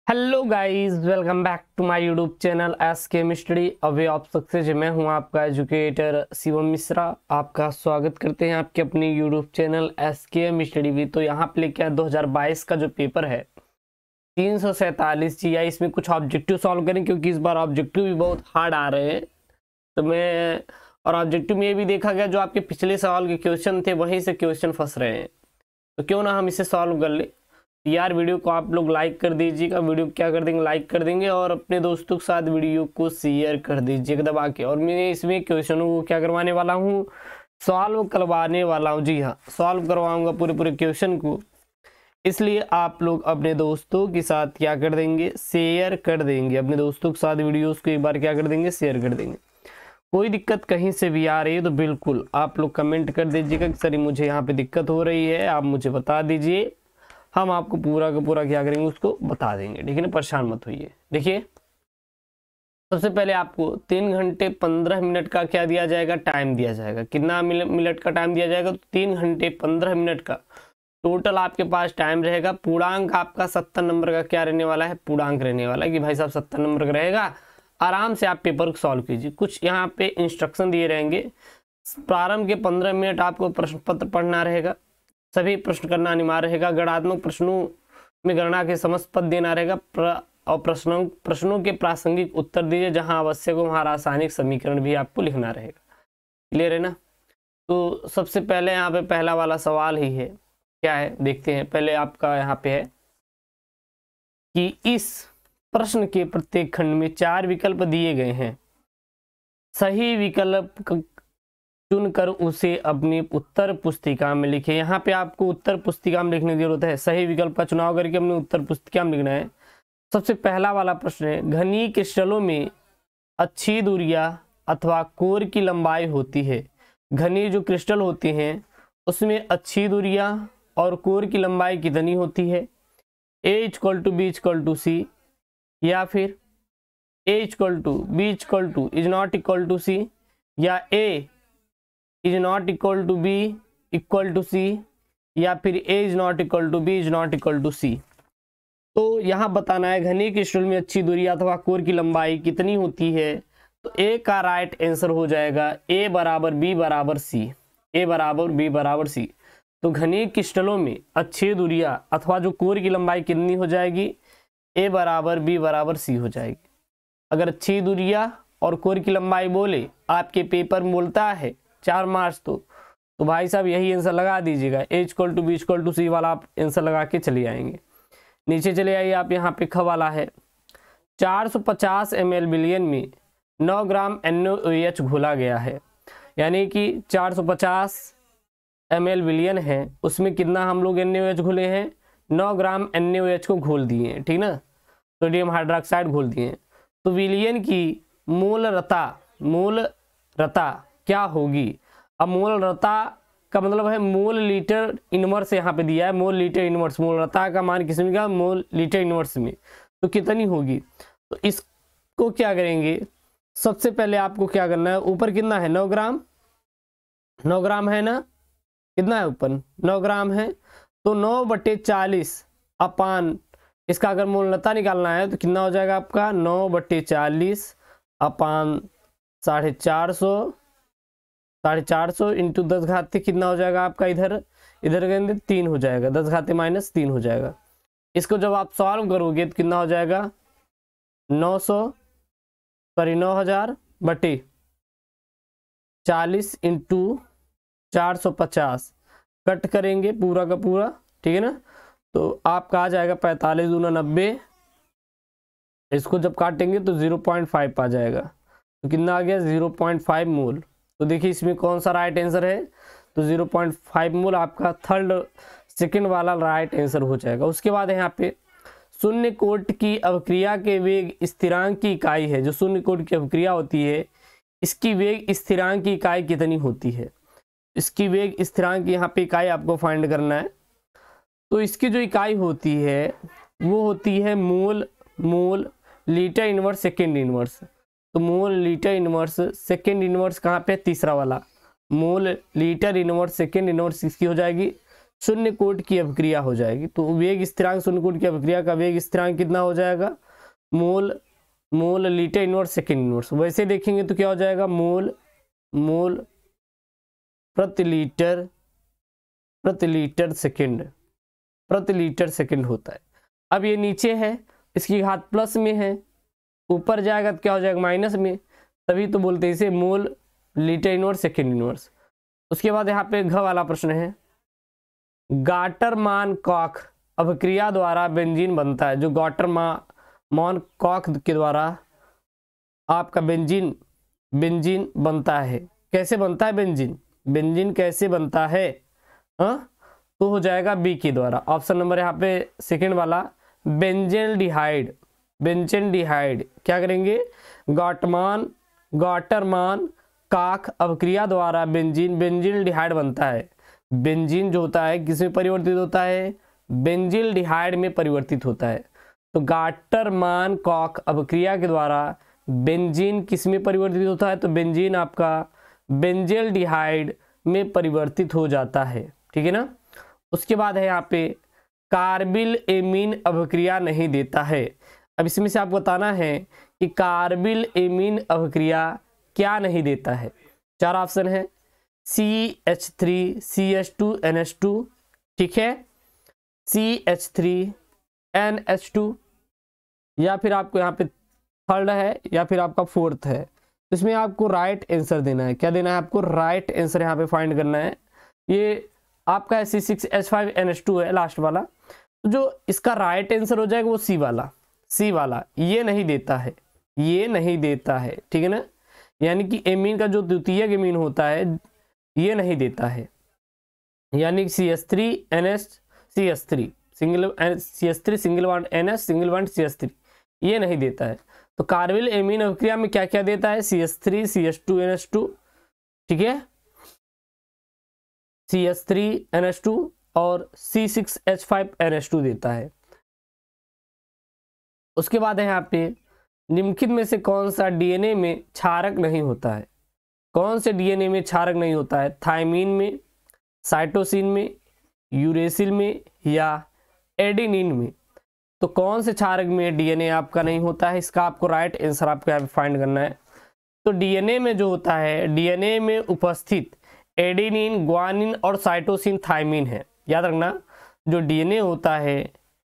Hello guys, welcome back to my YouTube channel S chemistry away of success. मैं हूं आपका educator Shivam Mishra. आपका स्वागत करते हैं आपके अपने यूट्यूब चैनल एस केमिस्ट्री भी। तो यहाँ पे लेके 2022 का जो पेपर है 347 जी, इसमें कुछ ऑब्जेक्टिव सॉल्व करें क्योंकि इस बार ऑब्जेक्टिव भी बहुत हार्ड आ रहे हैं। तो मैं और ऑब्जेक्टिव में ये भी देखा गया जो आपके पिछले सवाल के क्वेश्चन थे वहीं से क्वेश्चन फंस रहे हैं, तो क्यों ना हम इसे सॉल्व कर ले। यार वीडियो को आप लोग लाइक कर दीजिएगा, वीडियो क्या कर देंगे, लाइक कर देंगे और अपने दोस्तों के साथ वीडियो को शेयर कर दीजिएगा दबा के। और मैं इसमें क्वेश्चनों को क्या करवाने वाला हूँ, सॉल्व करवाने वाला हूँ। जी हाँ, सॉल्व करवाऊंगा पूरे क्वेश्चन को, इसलिए आप लोग अपने दोस्तों के साथ क्या कर देंगे, शेयर कर देंगे। अपने दोस्तों के साथ वीडियोस को एक बार क्या कर देंगे, शेयर कर देंगे। कोई दिक्कत कहीं से भी आ रही है तो बिल्कुल आप लोग कमेंट कर दीजिएगा कि सर मुझे यहाँ पे दिक्कत हो रही है, आप मुझे बता दीजिए, हम आपको पूरा का पूरा क्या करेंगे उसको बता देंगे। ठीक है ना, परेशान मत होइए। देखिए सबसे पहले आपको 3 घंटे 15 मिनट का क्या दिया जाएगा, टाइम दिया जाएगा। कितना मिनट का टाइम दिया जाएगा, तो 3 घंटे 15 मिनट का टोटल आपके पास टाइम रहेगा। पूर्णांक आपका 70 नंबर का क्या रहने वाला है, पूर्णांक रहने वाला है कि भाई साहब 70 नंबर का रहेगा। आराम से आप पेपर को सॉल्व कीजिए। कुछ यहाँ पे इंस्ट्रक्शन दिए रहेंगे। प्रारंभ के 15 मिनट आपको प्रश्न पत्र पढ़ना रहेगा, सभी प्रश्न करना अनिवार्य रहेगा। गणनात्मक प्रश्नों में गणना के समस्त पद देना रहेगा और प्रश्नों के प्रासंगिक उत्तर दीजिए, जहां आवश्यक हो वहां रासायनिक समीकरण भी आपको लिखना रहेगा। क्लियर है ना। तो सबसे पहले यहाँ पे पहला वाला सवाल ही है, क्या है देखते हैं। पहले आपका यहाँ पे है कि इस प्रश्न के प्रत्येक खंड में 4 विकल्प दिए गए हैं, सही विकल्प चुनकर उसे अपनी उत्तर पुस्तिका में लिखे। यहाँ पे आपको उत्तर पुस्तिका में लिखने की जरूरत है। सही विकल्प का चुनाव करके अपनी उत्तर पुस्तिका में लिखना है। सबसे पहला वाला प्रश्न है, घनी क्रिस्टलों में अच्छी दूरियां अथवा कोर की लंबाई होती है। घनी जो क्रिस्टल होती हैं उसमें अच्छी दूरियां और कोर की लंबाई कितनी होती है। A = B = C, या फिर A = B = is not equal to C, या A is not equal to B equal to C, या फिर A is not equal to B is not equal to C। तो यहाँ बताना है घनी क्रिस्टल में अच्छी दूरी अथवा कोर की लंबाई कितनी होती है। तो A का राइट आंसर हो जाएगा A = B = C। A = B = C। तो घनी क्रिस्टलों में अच्छी दूरियां अथवा जो कोर की लंबाई कितनी हो जाएगी, A = B = C हो जाएगी। अगर अच्छी दूरियां और कोर की लंबाई बोले आपके पेपर में बोलता है 4 मार्क्स, तो भाई साहब यही आंसर लगा दीजिएगा। A = B = C वाला आप आंसर लगा के चले आएंगे। नीचे चले आइए, आप यहाँ पे ख वाला है 450 ml विलयन में 9 ग्राम NaOH घोला गया है। यानी कि 450 ml विलयन है, उसमें कितना हम लोग NaOH घोले हैं, 9 ग्राम NaOH को घोल दिए हैं। ठीक ना, सोडियम हाइड्रोक्साइड घोल दिए हैं। तो विलयन की मूल रता क्या होगी। अब मूल रता का मतलब है मोल लीटर इनवर्स, यहाँ पे दिया है मोल लीटर इनवर्स। मोल रता का मान किसमें का, मोल लीटर इनवर्स में, तो कितनी होगी। तो इसको क्या करेंगे, सबसे पहले आपको क्या करना है, ऊपर कितना है 9 ग्राम, 9 ग्राम है ना, कितना है ऊपर 9 ग्राम है, तो 9/40 अपान इसका अगर मूलता निकालना है तो कितना हो जाएगा आपका 9/40 अपान 450, 450 इंटू 10 घाते कितना हो जाएगा आपका, इधर के अंदर 3 हो जाएगा, 10 घाते -3 हो जाएगा। इसको जब आप सॉल्व करोगे तो कितना हो जाएगा 9000/40 इंटू 450 कट करेंगे पूरा का पूरा। ठीक है ना, तो आपका आ जाएगा 45 दूना 90। इसको जब काटेंगे तो 0.5 आ जाएगा, तो कितना आ गया 0.5 मोल। तो देखिए इसमें कौन सा राइट आंसर है, तो 0.5 मोल आपका सेकंड वाला राइट आंसर हो जाएगा। उसके बाद यहाँ पे शून्य कोट की अवक्रिया के वेग स्थिरांक की इकाई है। जो शून्य कोट की अवक्रिया होती है इसकी वेग स्थिरांक की इकाई कितनी होती है। इसकी वेग स्थिरांक की यहाँ पे इकाई आपको फाइंड करना है। तो इसकी जो इकाई होती है वो होती है mole litre inverse second inverse. तो mole litre inverse second inverse कहाँ पे, तीसरा वाला mole litre inverse second inverse इसकी हो जाएगी शून्य कोटि की अभिक्रिया हो जाएगी। तो वेग स्थिरांक शून्य कोटि की अभिक्रिया का वेग स्थिरांक कितना हो जाएगा, मोल लीटर इनवर्स सेकेंड इनवर्स। वैसे देखेंगे तो क्या हो जाएगा, मोल प्रति लीटर सेकेंड होता है। अब ये नीचे है, इसकी घात प्लस में है, ऊपर जाएगा तो क्या हो जाएगा, माइनस में, तभी तो बोलते हैं इसे मोल लीटर इनवर्स सेकेंड इनवर्स। उसके बाद यहाँ पे घ वाला प्रश्न है, गाटर-मान कॉक अभिक्रिया द्वारा बेंजीन बनता है। जो गाटर-मान कॉक के द्वारा आपका बेंजीन बनता है। कैसे बनता है बेंजीन कैसे बनता है, हाँ, तो हो जाएगा बी के द्वारा। ऑप्शन नंबर यहाँ पे सेकेंड वाला, बेंजेल्डिहाइड क्या करेंगे, गाटरमान कॉक अभिक्रिया द्वारा बेंजील्डिहाइड बनता है। बेंजीन जो होता है किस में परिवर्तित होता है, बेंजील्डिहाइड में परिवर्तित होता है। तो गाटरमान कॉक अभिक्रिया के द्वारा बेंजीन किस में परिवर्तित होता है, तो बेंजीन आपका बेंजील्डिहाइड में परिवर्तित हो जाता है, ठीक है ना। उसके बाद है यहाँ पे कार्बिल एमीन अभिक्रिया नहीं देता है। अब इसमें से आपको बताना है कि कार्बिल एमीन अभिक्रिया क्या नहीं देता है। चार ऑप्शन है, CH3 CH2 NH2, ठीक है, CH3 NH2, या फिर आपको यहाँ पे थर्ड है, या फिर आपका फोर्थ है। इसमें आपको राइट आंसर देना है। क्या देना है आपको, राइट आंसर यहाँ पे फाइंड करना है। ये आपका C6H5NH2 है लास्ट वाला, तो जो इसका राइट आंसर हो जाएगा वो सी वाला ये नहीं देता है, ठीक है ना। यानी कि एमीन का जो द्वितीयक एमीन होता है ये नहीं देता है, यानी CH3 NH CH3 single bond NH single bond CH3 ये नहीं देता है। तो कार्बिल एमीन अभिक्रिया में क्या क्या देता है, CH3 CH2 NH2, ठीक है, CH3 NH2 और C6H5NH2 देता है। उसके बाद है यहाँ पे निम्नलिखित में से कौन सा डीएनए में क्षारक नहीं होता है। कौन से डीएनए में क्षारक नहीं होता है, थायमीन में, साइटोसिन में, यूरेसिल में या एडेनिन में। तो कौन से क्षारक में डीएनए आपका नहीं होता है, इसका आपको राइट आंसर आपको यहाँ पे फाइंड करना है। तो डीएनए में जो होता है, डीएनए में उपस्थित एडेनिन, ग्वानिन और साइटोसिन थायमीन है। याद रखना, जो डीएनए होता है,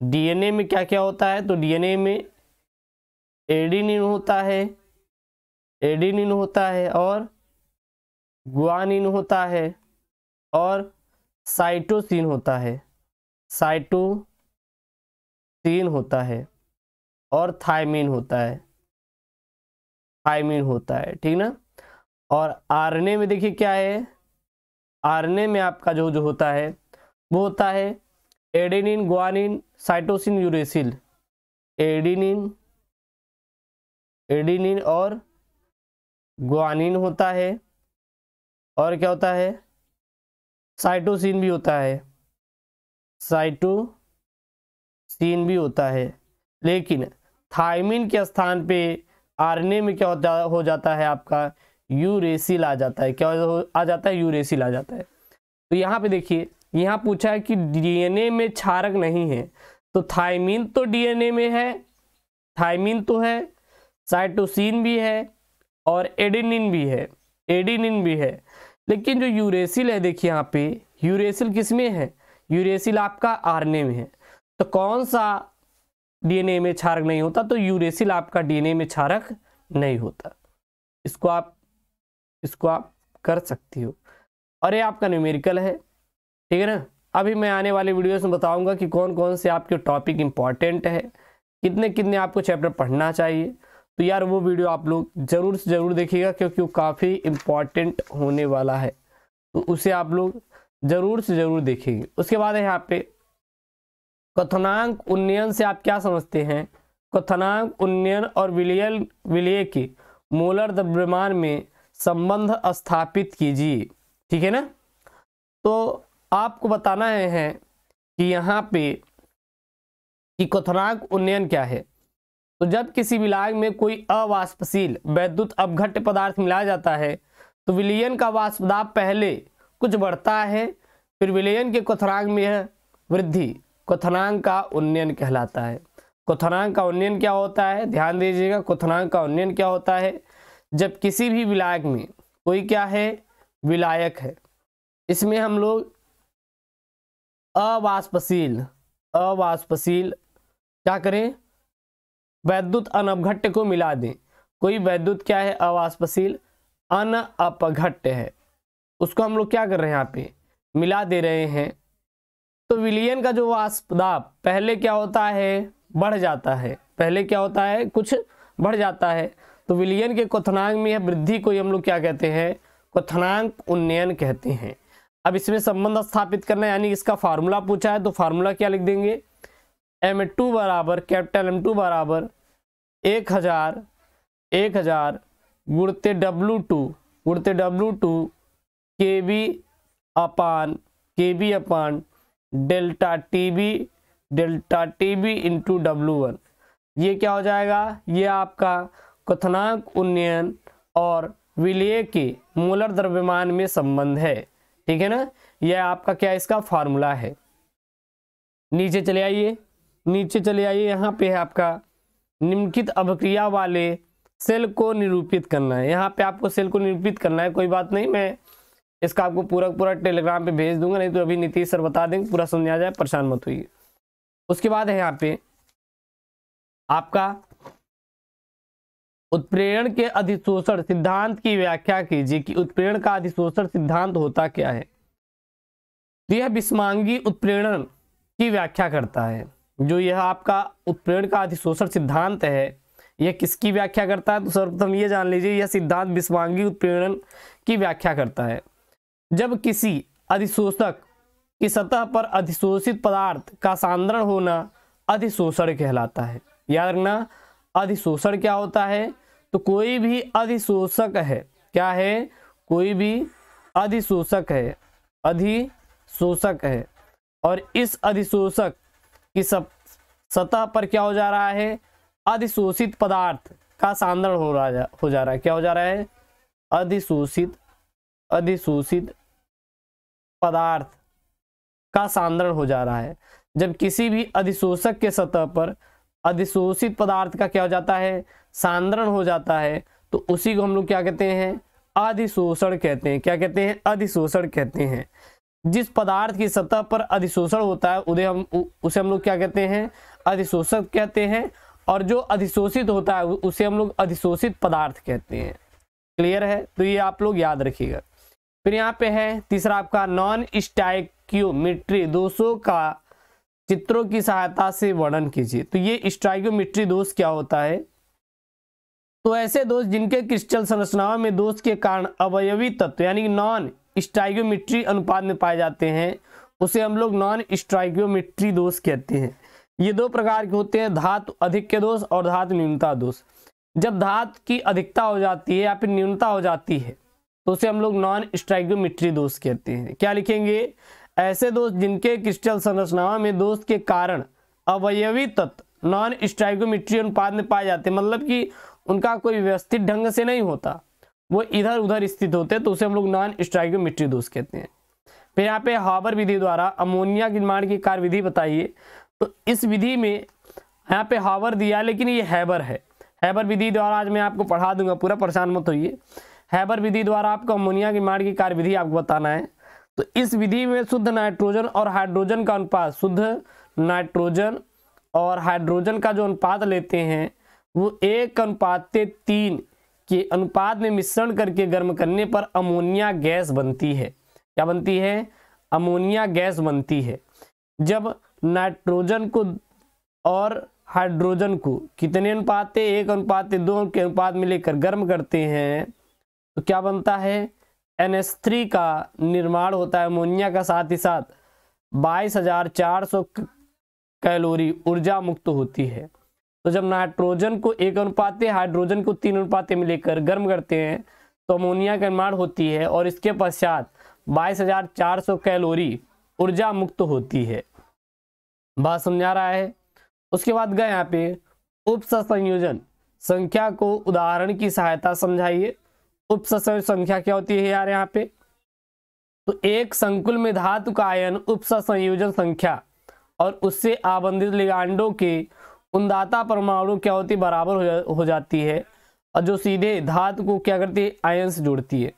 डीएनए में क्या क्या होता है, तो डीएनए में एडेनिन होता है और ग्वानिन होता है और साइटोसिन होता है और थायमीन होता है, ठीक ना। और आरएनए में देखिए क्या है, आरएनए में आपका जो होता है वो होता है adenine, guanine, cytosine, uracil. Adenine और ग्वानिन होता है, और क्या होता है, साइटोसिन भी होता है, लेकिन थायमीन के स्थान पे आरएनए में क्या हो जाता है आपका, यूरेसिल आ जाता है। क्या आ जाता है, यूरेसिल आ जाता है। तो यहाँ पे देखिए, यहाँ पूछा है कि डीएनए में क्षारक नहीं है, तो थायमीन तो डीएनए में है, थायमीन तो है, साइटोसिन भी है और एडेनिन भी है, लेकिन जो यूरेसिल है, देखिए यहाँ पे यूरेसिल किस में है, यूरेसिल आपका आरएनए में है। तो कौन सा डीएनए में क्षारक नहीं होता, तो यूरेसिल आपका डीएनए में क्षारक नहीं होता। इसको आप कर सकती हो, और ये आपका न्यूमेरिकल है, ठीक है ना। अभी मैं आने वाले वीडियोस में बताऊंगा कि कौन कौन से आपके टॉपिक इंपॉर्टेंट है, कितने आपको चैप्टर पढ़ना चाहिए। तो यार वो वीडियो आप लोग जरूर से जरूर देखिएगा, क्योंकि वो काफ़ी इम्पॉर्टेंट होने वाला है, तो उसे आप लोग जरूर से जरूर देखेंगे। उसके बाद है यहाँ पे क्वथनांक उन्नयन से आप क्या समझते हैं। क्वथनांक उन्नयन और विलय के मोलर द्रव्यमान में संबंध स्थापित कीजिए, ठीक है ना। तो आपको बताना है कि यहाँ पे कि क्वथनांक उन्नयन क्या है। तो जब किसी विलायक में कोई अवाष्पशील वैद्युत अपघट्य पदार्थ मिलाया जाता है, तो विलयन का वाष्प दाब पहले कुछ बढ़ता है, फिर विलयन के क्वथनांक में है वृद्धि, क्वथनांक का उन्नयन कहलाता है। क्वथनांक का उन्नयन क्या होता है, ध्यान दीजिएगा, क्वथनांक का उन्नयन क्या होता है, जब किसी भी विलायक में कोई क्या है, विलायक है, इसमें हम लोग अवाष्पशील क्या करें, वैद्युत अनपघट्य को मिला दें। कोई वैद्युत क्या है, अवाष्पशील अनअपघट्य है, उसको हम लोग क्या कर रहे हैं, यहाँ पे मिला दे रहे हैं। तो विलयन का जो वाष्प दाब पहले क्या होता है, बढ़ जाता है, पहले क्या होता है, कुछ बढ़ जाता है। तो विलयन के क्वथनांक में वृद्धि को हम लोग क्या कहते हैं, क्वथनांक उन्नयन कहते हैं। अब इसमें संबंध स्थापित करना है, यानी इसका फार्मूला पूछा है तो फार्मूला क्या लिख देंगे, M2 बराबर कैपिटल M2 बराबर 1000 गुणते W2 KB अपान डेल्टा TB इंटू W1। ये क्या हो जाएगा, ये आपका क्वथनांक उन्नयन और विलय के मोलर द्रव्यमान में संबंध है, ठीक है ना। यह आपका क्या इसका फार्मूला है। नीचे चले आइए, यहाँ पे है आपका निम्नलिखित अभिक्रिया वाले सेल को निरूपित करना है। यहाँ पे आपको सेल को निरूपित करना है, कोई बात नहीं, मैं इसका आपको पूरा टेलीग्राम पे भेज दूंगा, नहीं तो अभी नीतीश सर बता देंगे, पूरा समझ आ जाए, परेशान मत होइए। उसके बाद है यहाँ पे आपका उत्प्रेरण के अधिशोषण सिद्धांत की व्याख्या कीजिए कि उत्प्रेरण का अधिशोषण सिद्धांत होता क्या है। तो यह विषमांगी उत्प्रेरण की व्याख्या करता है। जो यह आपका उत्प्रेरण का अधिशोषण सिद्धांत है, यह किसकी व्याख्या करता है, तो सर्वप्रथम ये जान लीजिए, यह सिद्धांत विषमांगी उत्प्रेरण की व्याख्या करता है। जब किसी अधिशोषक की सतह पर अधिशोषित पदार्थ का सांद्रण होना अधिशोषण कहलाता है। याद रखना, अधिशोषण क्या होता है, तो कोई भी अधिशोषक है, क्या है, कोई भी अधिशोषक है और इस अधिशोषक की सतह पर क्या हो जा रहा है, अधिशोषित पदार्थ का सांद्रण हो जा रहा है, क्या हो जा रहा है, अधिशोषित पदार्थ का सांद्रण हो जा रहा है। जब किसी भी अधिशोषक के सतह पर अधिशोषित पदार्थ का क्या हो जाता है, सांद्रण हो जाता है, तो उसी को हम लोग क्या कहते हैं, अधिशोषण कहते हैं। क्या कहते हैं, अधिशोषण कहते हैं। जिस पदार्थ की सतह पर अधिशोषण होता है उसे हम लोग क्या कहते हैं, अधिशोषक कहते हैं, और जो अधिशोषित होता है उसे हम लोग अधिशोषित पदार्थ कहते हैं। क्लियर है, तो ये आप लोग याद रखिएगा। फिर यहाँ पे है तीसरा आपका नॉन स्टाइकियोमेट्री दोषों का चित्रों की सहायता से वर्णन कीजिए। तो ये स्टाइकियोमेट्री दोष क्या होता है, तो ऐसे दोष जिनके क्रिस्टल संरचनाओं में दोष के कारण अवयवी तत्व यानी नॉन स्टाइकियोमेट्री अनुपात में पाए जाते हैं, उसे हम लोग नॉन स्टाइकियोमेट्री दोष कहते हैं। ये दो प्रकार के होते हैं, धातु अधिक्य दोष और धातु न्यूनता दोष। जब धातु की अधिकता हो जाती है या फिर न्यूनता हो जाती है तो उसे हम लोग नॉन स्टाइकियोमेट्री दोष कहते हैं। क्या लिखेंगे, ऐसे दोष जिनके क्रिस्टल संरचनाओं में दोष के कारण अवयवी तत्व नॉन स्टाइकियोमेट्री अनुपात में पाए जाते हैं, मतलब कि उनका कोई व्यवस्थित ढंग से नहीं होता, वो इधर उधर स्थित होते हैं, तो उसे हम लोग नॉन स्टाइकियोमेट्री दोष कहते हैं। फिर यहाँ पे हाबर विधि द्वारा अमोनिया के निर्माण की कार्य विधि बताइए। तो इस विधि में यहाँ पे हाबर दिया, लेकिन ये हैबर है। हैबर विधि द्वारा आज मैं आपको पढ़ा दूंगा, पूरा परेशान मत होइए। हैबर विधि द्वारा आपको अमोनिया के निर्माण की कार्य विधि आपको बताना है। तो इस विधि में शुद्ध नाइट्रोजन और हाइड्रोजन का अनुपात, शुद्ध नाइट्रोजन और हाइड्रोजन का जो अनुपात लेते हैं वो 1:3 के अनुपात में मिश्रण करके गर्म करने पर अमोनिया गैस बनती है। क्या बनती है, अमोनिया गैस बनती है। जब नाइट्रोजन को और हाइड्रोजन को कितने अनुपात, 1:2 के अनुपात में लेकर गर्म करते हैं तो क्या बनता है, NH3 का निर्माण होता है अमोनिया का, साथ ही साथ 22,400 कैलोरी ऊर्जा मुक्त होती है। तो जब नाइट्रोजन को 1:, हाइड्रोजन को 3 में लेकर गर्म करते हैं तो अमोनिया का निर्माण होती है और इसके पश्चात 22,400 कैलोरी ऊर्जा मुक्त होती है। बात समझा रहा है। उसके बाद गए यहाँ पे उपसंयोजन संख्या को उदाहरण की सहायता समझाइए। उपसंयोजन संख्या क्या होती है यार, यहाँ पे तो एक संकुल में धातु का आयन उपसंयोजन संख्या और उससे आबंधित लिगांडों के उन्दाता परमाणु क्या होती है, बराबर हो जाती है, और जो सीधे धातु को क्या करती है, आयन से जोड़ती है।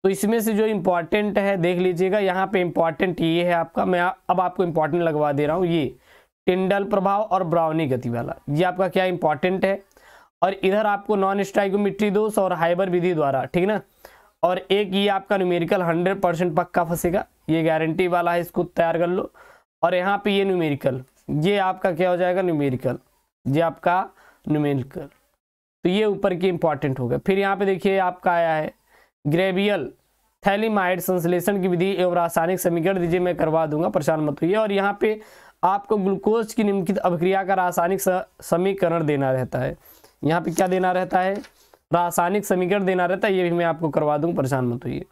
तो इसमें से जो इंपॉर्टेंट है देख लीजिएगा, यहाँ पे इंपॉर्टेंट ये है आपका, मैं अब आपको इंपॉर्टेंट लगवा दे रहा हूँ, ये टिंडल प्रभाव और ब्राउनी गति वाला, ये आपका क्या इंपॉर्टेंट है। और इधर आपको नॉन स्टाइकोमेट्री दोष और हाइबर विधि द्वारा, ठीक ना, और एक ये आपका न्यूमेरिकल 100% पक्का फंसेगा, ये गारंटी वाला है, इसको तैयार कर लो। और यहाँ पे ये न्यूमेरिकल, ये आपका क्या हो जाएगा, न्यूमेरिकल, ये आपका न्यूमेरिकल, तो ये ऊपर की इंपॉर्टेंट हो गया। फिर यहाँ पे देखिए आपका आया है ग्रेवियल थैलीमाइड संश्लेषण की विधि एवं रासायनिक समीकरण दीजिए, मैं करवा दूंगा, परेशान मत होइए। और यहाँ पे आपको ग्लूकोज की निम्नलिखित अभिक्रिया का रासायनिक समीकरण देना रहता है, यहाँ पे क्या देना रहता है, रासायनिक समीकरण देना रहता है, ये भी मैं आपको करवा दूंगा, परेशान मत होइए।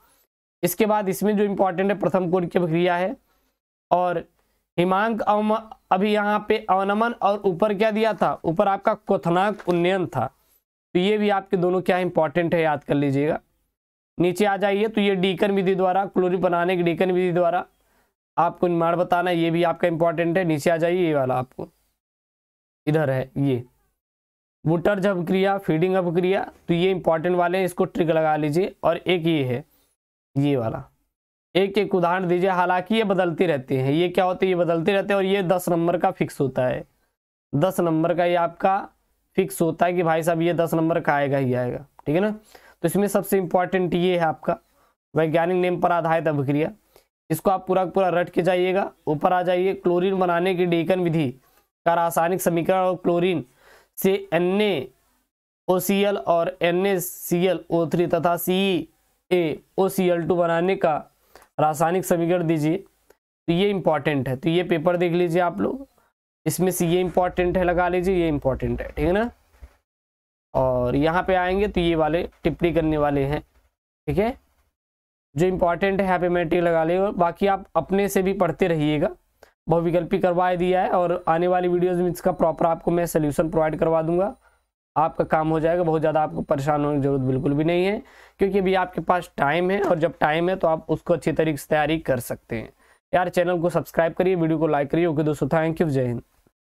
इसके बाद इसमें जो इंपॉर्टेंट है प्रथम कोड की अभिक्रिया है, और हिमांक अभी यहाँ पे अवनमन, और ऊपर क्या दिया था, ऊपर आपका क्वथनांक उन्नयन था, तो ये भी आपके दोनों क्या इंपॉर्टेंट है, याद कर लीजिएगा। नीचे आ जाइए, तो ये डीकन विधि द्वारा, क्लोरीन बनाने की डीकन विधि द्वारा आपको निर्माण बताना, ये भी आपका इंपॉर्टेंट है। नीचे आ जाइए, ये वाला आपको इधर है, ये वुटर्ज अभिक्रिया, फीडिंग अभिक्रिया, तो ये इंपॉर्टेंट वाले हैं, इसको ट्रिक लगा लीजिए। और एक ये है, ये वाला, एक एक उदाहरण दीजिए, हालांकि ये बदलते रहते हैं, ये क्या होते हैं, ये बदलते रहते हैं, और ये 10 नंबर का फिक्स होता है, 10 नंबर का ये आपका फिक्स होता है कि भाई साहब ये 10 नंबर का आएगा ही आएगा, ठीक है ना। तो इसमें सबसे इंपॉर्टेंट ये है आपका वैज्ञानिक नेम पर आधारित अभिक्रिया, इसको आप पूरा पूरा रट के जाइएगा। ऊपर आ जाइए, क्लोरीन बनाने की डीकन विधि का रासायनिक समीकरण, और क्लोरीन से NaOCl और NaClO3 तथा CaOCl2 बनाने का रासायनिक समीकरण दीजिए, तो ये इंपॉर्टेंट है। तो ये पेपर देख लीजिए आप लोग, इसमें से ये इंपॉर्टेंट है, लगा लीजिए, ये इंपॉर्टेंट है, ठीक है ना। और यहाँ पे आएंगे तो ये वाले टिप्पणी करने वाले हैं, ठीक है, जो इंपॉर्टेंट है यहाँ पे मैं टिक लगा ले, और बाकी आप अपने से भी पढ़ते रहिएगा, बहुविकल्पी करवा दिया है, और आने वाली वीडियोज़ में इसका प्रॉपर आपको मैं सोल्यूशन प्रोवाइड करवा दूंगा, आपका काम हो जाएगा। बहुत ज़्यादा आपको परेशान होने की जरूरत बिल्कुल भी नहीं है, क्योंकि अभी आपके पास टाइम है, और जब टाइम है तो आप उसको अच्छी तरीके से तैयारी कर सकते हैं। यार चैनल को सब्सक्राइब करिए, वीडियो को लाइक करिए। ओके दोस्तों, थैंक यू, जय हिंद।